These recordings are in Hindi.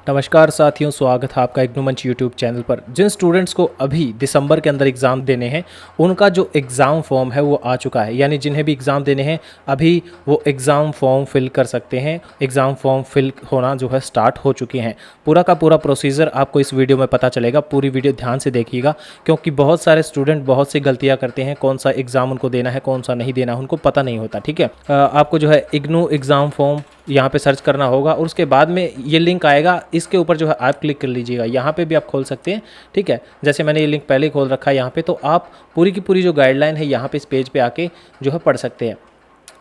नमस्कार साथियों, स्वागत है आपका इग्नू मंच यूट्यूब चैनल पर। जिन स्टूडेंट्स को अभी दिसंबर के अंदर एग्ज़ाम देने हैं उनका जो एग्ज़ाम फॉर्म है वो आ चुका है। यानी जिन्हें भी एग्ज़ाम देने हैं अभी वो एग्ज़ाम फॉर्म फिल कर सकते हैं। एग्ज़ाम फॉर्म फिल होना जो है स्टार्ट हो चुके हैं। पूरा का पूरा प्रोसीजर आपको इस वीडियो में पता चलेगा। पूरी वीडियो ध्यान से देखिएगा क्योंकि बहुत सारे स्टूडेंट बहुत सी गलतियाँ करते हैं। कौन सा एग्ज़ाम उनको देना है, कौन सा नहीं देना, उनको पता नहीं होता। ठीक है, आपको जो है इग्नू एग्ज़ाम फॉर्म यहाँ पे सर्च करना होगा और उसके बाद में ये लिंक आएगा। इसके ऊपर जो है आप क्लिक कर लीजिएगा। यहाँ पे भी आप खोल सकते हैं। ठीक है, जैसे मैंने ये लिंक पहले ही खोल रखा है यहाँ पे, तो आप पूरी की पूरी जो गाइडलाइन है यहाँ पे इस पेज पे आके जो है पढ़ सकते हैं।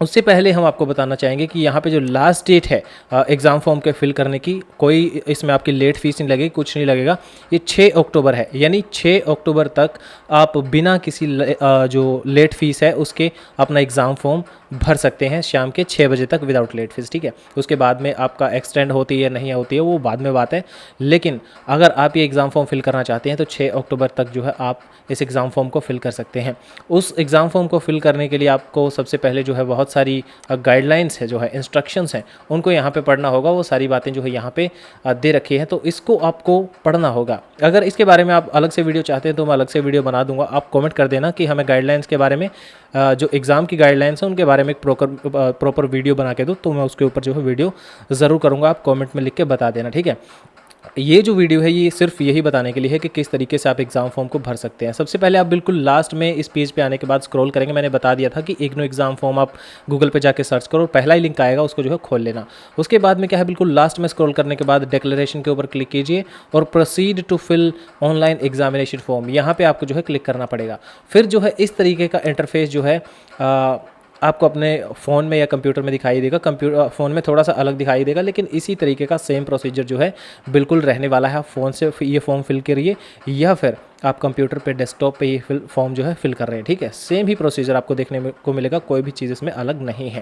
उससे पहले हम आपको बताना चाहेंगे कि यहाँ पे जो लास्ट डेट है एग्ज़ाम फॉर्म के फिल करने की, कोई इसमें आपकी लेट फीस नहीं लगेगी, कुछ नहीं लगेगा। ये 6 अक्टूबर है, यानी 6 अक्टूबर तक आप बिना किसी जो लेट फीस है उसके अपना एग्ज़ाम फॉर्म भर सकते हैं शाम के 6 बजे तक विदाउट लेट फीस। ठीक है, उसके बाद में आपका एक्सटेंड होती है नहीं होती है वो बाद में बात है। लेकिन अगर आप ये एग्ज़ाम फॉर्म फिल करना चाहते हैं तो 6 अक्टूबर तक जो है आप इस एग्ज़ाम फॉर्म को फिल कर सकते हैं। उस एग्ज़ाम फॉर्म को फिल करने के लिए आपको सबसे पहले जो है बहुत सारी गाइडलाइंस है, जो है इंस्ट्रक्शंस हैं, उनको यहाँ पे पढ़ना होगा। वो सारी बातें जो है यहाँ पे दे रखी हैं, तो इसको आपको पढ़ना होगा। अगर इसके बारे में आप अलग से वीडियो चाहते हैं तो मैं अलग से वीडियो बना दूंगा। आप कमेंट कर देना कि हमें गाइडलाइंस के बारे में, जो एग्ज़ाम की गाइडलाइंस हैं उनके बारे में एक प्रॉपर वीडियो बना के दो, तो मैं उसके ऊपर जो है वीडियो ज़रूर करूँगा। आप कमेंट में लिख के बता देना। ठीक है, ये जो वीडियो है ये सिर्फ यही बताने के लिए है कि किस तरीके से आप एग्ज़ाम फॉर्म को भर सकते हैं। सबसे पहले आप बिल्कुल लास्ट में इस पेज पे आने के बाद स्क्रॉल करेंगे। मैंने बता दिया था कि इग्नू एग्ज़ाम फॉर्म आप गूगल पे जाके सर्च करो, पहला ही लिंक आएगा, उसको जो है खोल लेना। उसके बाद में क्या है, बिल्कुल लास्ट में स्क्रॉल करने के बाद डिक्लेरेशन के ऊपर क्लिक कीजिए और proceed to fill online examination form, यहाँ पर आपको जो है क्लिक करना पड़ेगा। फिर जो है इस तरीके का इंटरफेस जो है आपको अपने फ़ोन में या कंप्यूटर में दिखाई देगा। फ़ोन में थोड़ा सा अलग दिखाई देगा, लेकिन इसी तरीके का सेम प्रोसीजर जो है बिल्कुल रहने वाला है। आप फ़ोन से ये फॉर्म फिल करिए या फिर आप कंप्यूटर पे डेस्कटॉप पे ये फॉर्म जो है फिल कर रहे हैं। ठीक है, सेम ही प्रोसीजर आपको देखने को मिलेगा, कोई भी चीज़ इसमें अलग नहीं है।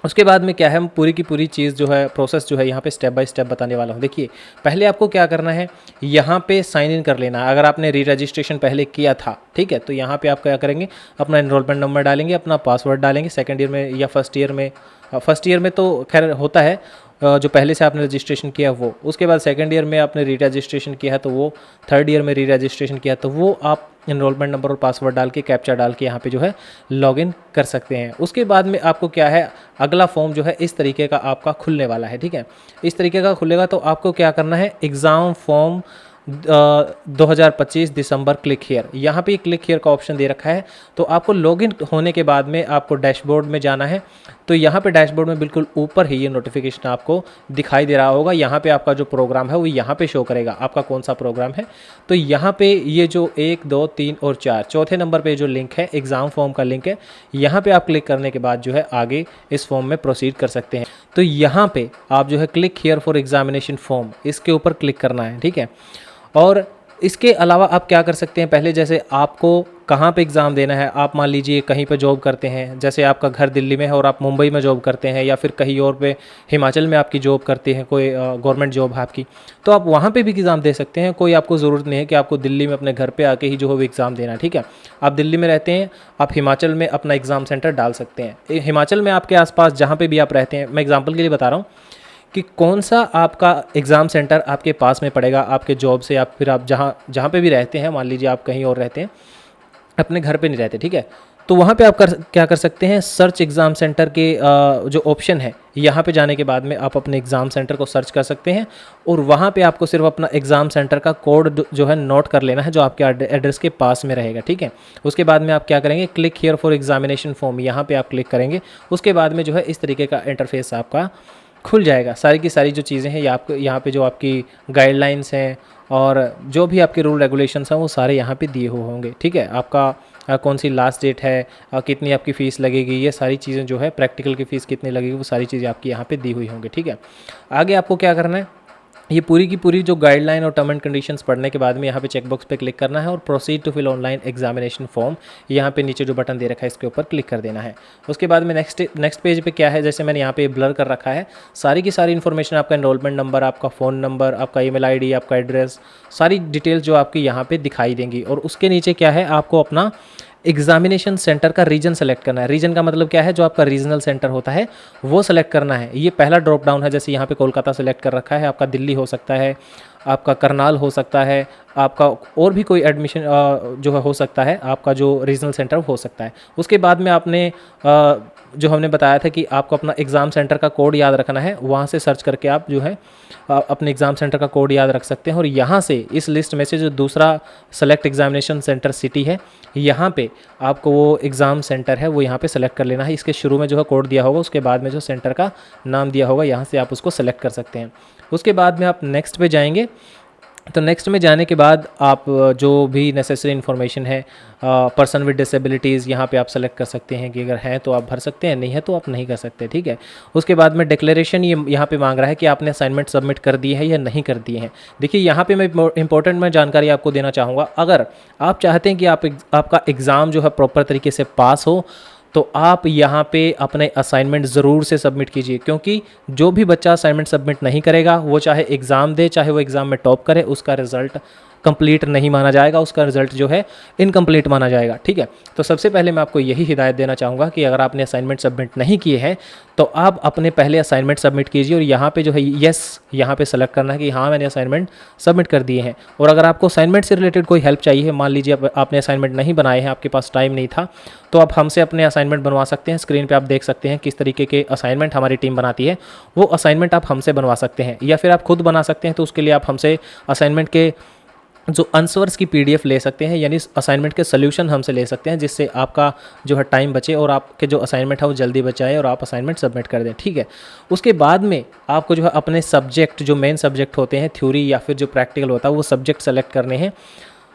उसके बाद में क्या है, हम पूरी की पूरी चीज़ जो है प्रोसेस जो है यहाँ पे स्टेप बाय स्टेप बताने वाला हूँ। देखिए, पहले आपको क्या करना है, यहाँ पे साइन इन कर लेना है। अगर आपने री रजिस्ट्रेशन पहले किया था, ठीक है, तो यहाँ पे आप क्या करेंगे, अपना एनरोलमेंट नंबर डालेंगे, अपना पासवर्ड डालेंगे। सेकंड ईयर में या फर्स्ट ईयर में तो खैर होता है जो पहले से आपने रजिस्ट्रेशन किया वो। उसके बाद सेकंड ईयर में आपने री रजिस्ट्रेशन किया है तो वो, थर्ड ईयर में री रजिस्ट्रेशन किया तो वो आप एनरोलमेंट नंबर और पासवर्ड डाल के, कैप्चा डाल के यहाँ पे जो है लॉगिन कर सकते हैं। उसके बाद में आपको क्या है, अगला फॉर्म जो है इस तरीके का आपका खुलने वाला है। ठीक है, इस तरीके का खुलेगा तो आपको क्या करना है, exam form 2025 December click here, यहाँ पे क्लिक हियर का ऑप्शन दे रखा है। तो आपको लॉगिन होने के बाद में आपको डैशबोर्ड में जाना है। तो यहाँ पे डैशबोर्ड में बिल्कुल ऊपर ही ये नोटिफिकेशन आपको दिखाई दे रहा होगा। यहाँ पे आपका जो प्रोग्राम है वो यहाँ पे शो करेगा, आपका कौन सा प्रोग्राम है। तो यहाँ पे ये जो 1, 2, 3 और 4 चौथे नंबर पे जो लिंक है, एग्ज़ाम फॉर्म का लिंक है, यहाँ पे आप क्लिक करने के बाद जो है आगे इस फॉर्म में प्रोसीड कर सकते हैं। तो यहाँ पे आप जो है click here for examination form, इसके ऊपर क्लिक करना है। ठीक है, और इसके अलावा आप क्या कर सकते हैं, पहले जैसे आपको कहाँ पे एग्ज़ाम देना है, आप मान लीजिए कहीं पे जॉब करते हैं, जैसे आपका घर दिल्ली में है और आप मुंबई में जॉब करते हैं, या फिर कहीं और पे हिमाचल में आपकी जॉब करते हैं, कोई गवर्नमेंट जॉब है आपकी, तो आप वहाँ पे भी एग्ज़ाम दे सकते हैं। कोई आपको ज़रूरत नहीं है कि आपको दिल्ली में अपने घर पे आके ही जो है वो एग्ज़ाम देना। ठीक है, आप दिल्ली में रहते हैं, आप हिमाचल में अपना एग्ज़ाम सेंटर डाल सकते हैं। हिमाचल में आपके आसपास जहाँ पर भी आप रहते हैं, मैं एग्ज़ाम्पल के लिए बता रहा हूँ कि कौन सा आपका एग्ज़ाम सेंटर आपके पास में पड़ेगा आपके जॉब से, या फिर आप जहाँ पे भी रहते हैं। मान लीजिए आप कहीं और रहते हैं, अपने घर पे नहीं रहते। ठीक है, तो वहाँ पे आप क्या कर सकते हैं, सर्च एग्ज़ाम सेंटर के जो ऑप्शन है, यहाँ पे जाने के बाद में आप अपने एग्ज़ाम सेंटर को सर्च कर सकते हैं और वहाँ पे आपको सिर्फ अपना एग्ज़ाम सेंटर का कोड जो है नोट कर लेना है, जो आपके एड्रेस के पास में रहेगा। ठीक है, उसके बाद में आप क्या करेंगे, click here for examination form, यहाँ पर आप क्लिक करेंगे। उसके बाद में जो है इस तरीके का इंटरफेस आपका खुल जाएगा। सारी की सारी जो चीज़ें हैं, आपको यहाँ पे जो आपकी गाइडलाइंस हैं और जो भी आपके रूल रेगुलेशंस हैं वो सारे यहाँ पे दिए हुए होंगे। ठीक है, आपका कौन सी लास्ट डेट है, कितनी आपकी फ़ीस लगेगी, ये सारी चीज़ें जो है, प्रैक्टिकल की फ़ीस कितनी लगेगी, वो सारी चीज़ें आपकी यहाँ पे दी हुई होंगी। ठीक है, आगे आपको क्या करना है, ये पूरी की पूरी जो गाइडलाइन और टर्म एंड कंडीशंस पढ़ने के बाद में यहाँ पे चेकबॉक्स पे क्लिक करना है और proceed to fill online examination form, यहाँ पे नीचे जो बटन दे रखा है इसके ऊपर क्लिक कर देना है। उसके बाद में नेक्स्ट पेज पे क्या है, जैसे मैंने यहाँ पे ब्लर कर रखा है, सारी की सारी इन्फॉर्मेशन, आपका एनरोलमेंट नंबर, आपका फ़ोन नंबर, आपका ईमेल आईडी, आपका एड्रेस, सारी डिटेल्स जो आपकी यहाँ पे दिखाई देंगी। और उसके नीचे क्या है, आपको अपना एग्जामिनेशन सेंटर का रीजन सेलेक्ट करना है। रीजन का मतलब क्या है, जो आपका रीजनल सेंटर होता है वो सेलेक्ट करना है। ये पहला ड्रॉप डाउन है, जैसे यहाँ पे कोलकाता सेलेक्ट कर रखा है, आपका दिल्ली हो सकता है, आपका करनाल हो सकता है, आपका और भी कोई एडमिशन जो है हो सकता है, आपका जो रीजनल सेंटर हो सकता है। उसके बाद में आपने जो हमने बताया था कि आपको अपना एग्ज़ाम सेंटर का कोड याद रखना है, वहाँ से सर्च करके आप जो है अपने एग्ज़ाम सेंटर का कोड याद रख सकते हैं। और यहाँ से इस लिस्ट में से जो दूसरा सेलेक्ट एग्जामिनेशन सेंटर सिटी है, यहाँ पे आपको वो एग्ज़ाम सेंटर है वो यहाँ पे सेलेक्ट कर लेना है। इसके शुरू में जो है कोड दिया होगा, उसके बाद में जो सेंटर का नाम दिया होगा, यहाँ से आप उसको सेलेक्ट कर सकते हैं। उसके बाद में आप नेक्स्ट पे जाएंगे, तो नेक्स्ट में जाने के बाद आप जो भी नेसेसरी इन्फॉर्मेशन है, पर्सन विद डिसेबिलिटीज़ यहाँ पे आप सेलेक्ट कर सकते हैं कि अगर हैं तो आप भर सकते हैं, नहीं है तो आप नहीं कर सकते, ठीक है। उसके बाद में डिक्लेरेशन ये यहाँ पे मांग रहा है कि आपने असाइनमेंट सबमिट कर दिए हैं या नहीं कर दिए हैं। देखिए यहाँ पे मैं इंपॉर्टेंट मैं जानकारी आपको देना चाहूँगा, अगर आप चाहते हैं कि आपका एग्ज़ाम जो है प्रॉपर तरीके से पास हो, तो आप यहाँ पे अपने असाइनमेंट ज़रूर से सबमिट कीजिए, क्योंकि जो भी बच्चा असाइनमेंट सबमिट नहीं करेगा, वो चाहे एग्ज़ाम दे, चाहे वो एग्ज़ाम में टॉप करे, उसका रिज़ल्ट कंप्लीट नहीं माना जाएगा, उसका रिजल्ट जो है इनकम्प्लीट माना जाएगा, ठीक है। तो सबसे पहले मैं आपको यही हिदायत देना चाहूँगा कि अगर आपने असाइनमेंट सबमिट नहीं किए हैं तो आप अपने पहले असाइनमेंट सबमिट कीजिए और यहाँ पे जो है येस यहाँ पे सेलेक्ट करना है कि हाँ मैंने असाइनमेंट सबमिट कर दिए हैं। और अगर आपको असाइनमेंट से रिलेटेड कोई हेल्प चाहिए, मान लीजिए आपने असाइनमेंट नहीं बनाए हैं, आपके पास टाइम नहीं था, तो आप हमसे अपने असाइनमेंट बनवा सकते हैं। स्क्रीन पे आप देख सकते हैं किस तरीके के असाइनमेंट हमारी टीम बनाती है, वो असाइनमेंट आप हमसे बनवा सकते हैं, या फिर आप खुद बना सकते हैं। तो उसके लिए आप हमसे असाइनमेंट के जो आंसर्स की पीडीएफ ले सकते हैं, यानी असाइनमेंट के सोल्यूशन हमसे ले सकते हैं, जिससे आपका जो है टाइम बचे और आपके जो असाइनमेंट है वो जल्दी बचाए और आप असाइनमेंट सबमिट कर दें, ठीक है। उसके बाद में आपको जो है अपने सब्जेक्ट, जो मेन सब्जेक्ट होते हैं, थ्योरी या फिर जो प्रैक्टिकल होता है, वो सब्जेक्ट सेलेक्ट करने हैं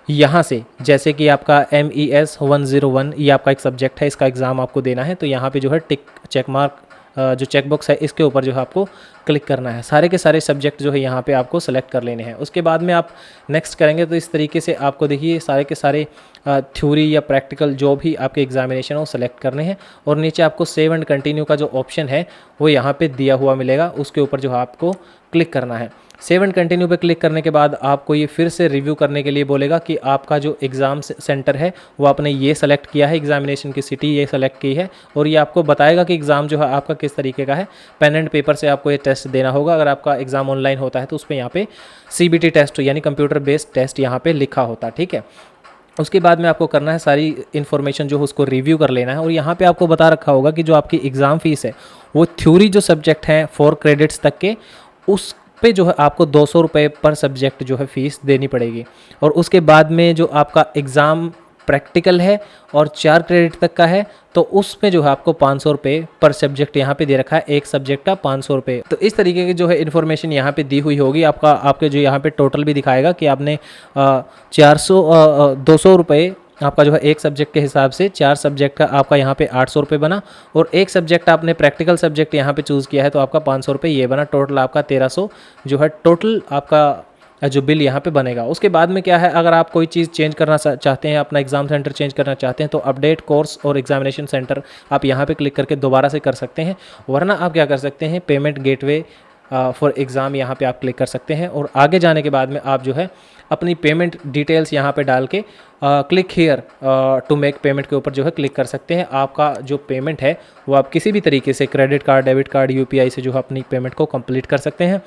यहाँ से। जैसे कि आपका MES 101 ये आपका एक सब्जेक्ट है, इसका एग्ज़ाम आपको देना है, तो यहाँ पे जो है टिक चेक मार्क जो चेक बॉक्स है इसके ऊपर जो है आपको क्लिक करना है। सारे के सारे सब्जेक्ट जो है यहाँ पे आपको सेलेक्ट कर लेने हैं। उसके बाद में आप नेक्स्ट करेंगे तो इस तरीके से आपको देखिए सारे के सारे थ्योरी या प्रैक्टिकल जो भी आपके एग्जामिनेशन है वो सेलेक्ट करने हैं। और नीचे आपको सेव एंड कंटिन्यू का जो ऑप्शन है वो यहाँ पे दिया हुआ मिलेगा, उसके ऊपर जो है आपको क्लिक करना है। सेव एंड कंटिन्यू पे क्लिक करने के बाद आपको ये फिर से रिव्यू करने के लिए बोलेगा कि आपका जो एग्ज़ाम सेंटर है वो आपने ये सेलेक्ट किया है, एग्जामिनेशन की सिटी ये सेलेक्ट की है, और ये आपको बताएगा कि एग्ज़ाम जो है आपका किस तरीके का है। पेन एंड पेपर से आपको ये टेस्ट देना होगा। अगर आपका एग्ज़ाम ऑनलाइन होता है तो उस पर यहाँ पे CBT टेस्ट यानी कंप्यूटर बेस्ड टेस्ट यहाँ पे लिखा होता है, ठीक है। उसके बाद में आपको करना है सारी इन्फॉर्मेशन जो है उसको रिव्यू कर लेना है। और यहाँ पे आपको बता रखा होगा कि जो आपकी एग्ज़ाम फीस है वो थ्योरी जो सब्जेक्ट हैं 4 क्रेडिट्स तक के, उस पे जो है आपको 200 रुपये पर सब्जेक्ट जो है फ़ीस देनी पड़ेगी। और उसके बाद में जो आपका एग्ज़ाम प्रैक्टिकल है और 4 क्रेडिट तक का है तो उसमें जो है आपको 500 रुपये पर सब्जेक्ट यहाँ पे दे रखा है, एक सब्जेक्ट का 500 रुपये। तो इस तरीके की जो है इन्फॉर्मेशन यहाँ पे दी हुई होगी। आपके जो यहाँ पे टोटल भी दिखाएगा कि आपने 200 रुपये आपका जो है एक सब्जेक्ट के हिसाब से, 4 सब्जेक्ट का आपका यहाँ पे 800 रुपये बना, और एक सब्जेक्ट आपने प्रैक्टिकल सब्जेक्ट यहाँ पे चूज़ किया है तो आपका 500 रुपये ये बना। टोटल आपका 1300 जो है टोटल आपका जो बिल यहाँ पे बनेगा। उसके बाद में क्या है, अगर आप कोई चीज़ चेंज करना चाहते हैं, अपना एग्ज़ाम सेंटर चेंज करना चाहते हैं तो अपडेट कोर्स और एग्जामिनेशन सेंटर आप यहाँ पे क्लिक करके दोबारा से कर सकते हैं। वरना आप क्या कर सकते हैं, पेमेंट गेटवे फॉर एग्ज़ाम यहाँ पे आप क्लिक कर सकते हैं। और आगे जाने के बाद में आप जो है अपनी पेमेंट डिटेल्स यहाँ पे डाल के click here to make payment के ऊपर जो है क्लिक कर सकते हैं। आपका जो पेमेंट है वो आप किसी भी तरीके से credit card, debit card, UPI से जो है अपनी पेमेंट को कंप्लीट कर सकते हैं।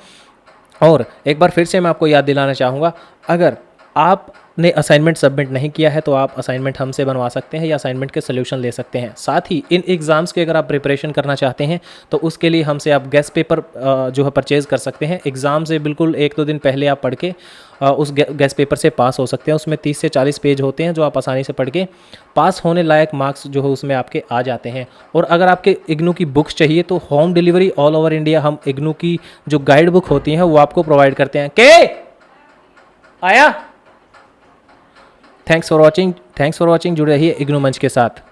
और एक बार फिर से मैं आपको याद दिलाना चाहूँगा, अगर आपने असाइनमेंट सबमिट नहीं किया है तो आप असाइनमेंट हमसे बनवा सकते हैं या असाइनमेंट के सोल्यूशन ले सकते हैं। साथ ही इन एग्ज़ाम्स के अगर आप प्रिपरेशन करना चाहते हैं तो उसके लिए हमसे आप गेस्ट पेपर जो है परचेज़ कर सकते हैं। एग्ज़ाम से बिल्कुल 1-2 दिन पहले आप पढ़ के उस गेस्ट पेपर से पास हो सकते हैं। उसमें 30 से 40 पेज होते हैं जो आप आसानी से पढ़ के पास होने लायक मार्क्स जो है उसमें आपके आ जाते हैं। और अगर आपके इग्नू की बुक्स चाहिए तो home delivery all over India हम इग्नू की जो गाइड बुक होती हैं वो आपको प्रोवाइड करते हैं। के आया? थैंक्स फॉर वॉचिंग जुड़े रहिए इग्नू मंच के साथ।